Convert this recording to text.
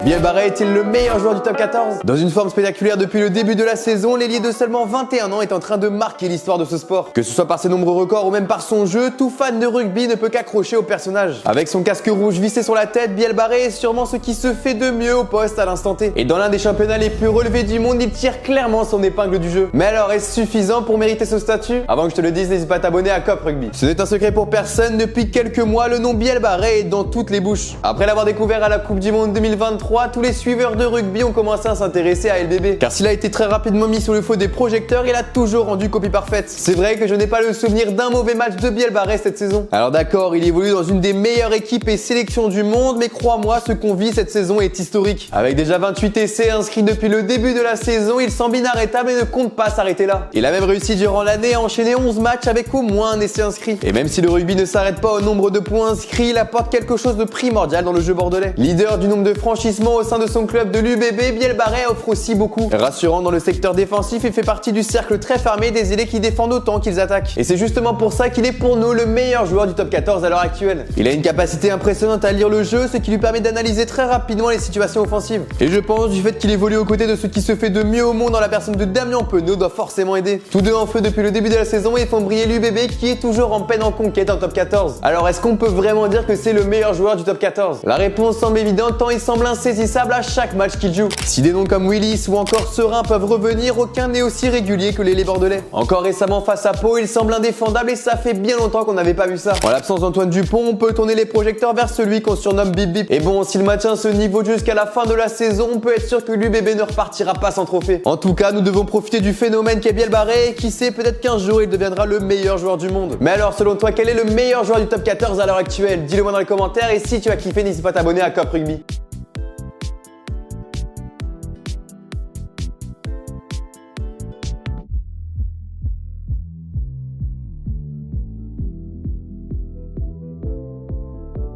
Biel Barret est-il le meilleur joueur du top 14? Dans une forme spectaculaire depuis le début de la saison, l'ailier de seulement 21 ans est en train de marquer l'histoire de ce sport. Que ce soit par ses nombreux records ou même par son jeu, tout fan de rugby ne peut qu'accrocher au personnage. Avec son casque rouge vissé sur la tête, Biel Barret est sûrement ce qui se fait de mieux au poste à l'instant T. Et dans l'un des championnats les plus relevés du monde, il tire clairement son épingle du jeu. Mais alors, est-ce suffisant pour mériter ce statut? Avant que je te le dise, n'hésite pas à t'abonner à Cop Rugby. Ce n'est un secret pour personne, depuis quelques mois, le nom Biel Barret est dans toutes les bouches. Après l'avoir découvert à la Coupe du Monde 2023, tous les suiveurs de rugby ont commencé à s'intéresser à LBB. Car s'il a été très rapidement mis sous le feu des projecteurs, il a toujours rendu copie parfaite. C'est vrai que je n'ai pas le souvenir d'un mauvais match de Biel Barret cette saison. Alors d'accord, il évolue dans une des meilleures équipes et sélections du monde, mais crois-moi, ce qu'on vit cette saison est historique. Avec déjà 28 essais inscrits depuis le début de la saison, il semble inarrêtable et ne compte pas s'arrêter là. Il a même réussi durant l'année à enchaîner 11 matchs avec au moins un essai inscrit. Et même si le rugby ne s'arrête pas au nombre de points inscrits, il apporte quelque chose de primordial dans le jeu bordelais. Leader du nombre de franchissements au sein de son club de l'UBB, Biel Barret offre aussi beaucoup. Rassurant dans le secteur défensif, il fait partie du cercle très fermé des ailiers qui défendent autant qu'ils attaquent. Et c'est justement pour ça qu'il est pour nous le meilleur joueur du top 14 à l'heure actuelle. Il a une capacité impressionnante à lire le jeu, ce qui lui permet d'analyser très rapidement les situations offensives. Et je pense du fait qu'il évolue aux côtés de ce qui se fait de mieux au monde dans la personne de Damien Penaud doit forcément aider. Tous deux en feu depuis le début de la saison et font briller l'UBB qui est toujours en peine en conquête en top 14. Alors est-ce qu'on peut vraiment dire que c'est le meilleur joueur du top 14? La réponse semble évidente tant il semble insaisissable à chaque match qu'il joue. Si des noms comme Willis ou encore Serein peuvent revenir, aucun n'est aussi régulier que l'ailier bordelais. Encore récemment face à Pau, il semble indéfendable et ça fait bien longtemps qu'on n'avait pas vu ça. En l'absence d'Antoine Dupont, on peut tourner les projecteurs vers celui qu'on surnomme Bip Bip. Et bon, s'il maintient ce niveau jusqu'à la fin de la saison, on peut être sûr que l'UBB ne repartira pas sans trophée. En tout cas, nous devons profiter du phénomène qu'est Biel Barret et qui sait, peut-être qu'un jour il deviendra le meilleur joueur du monde. Mais alors, selon toi, quel est le meilleur joueur du top 14 à l'heure actuelle? Dis-le moi dans les commentaires et si tu as kiffé, n'hésite pas à t'abonner à Cop Rugby.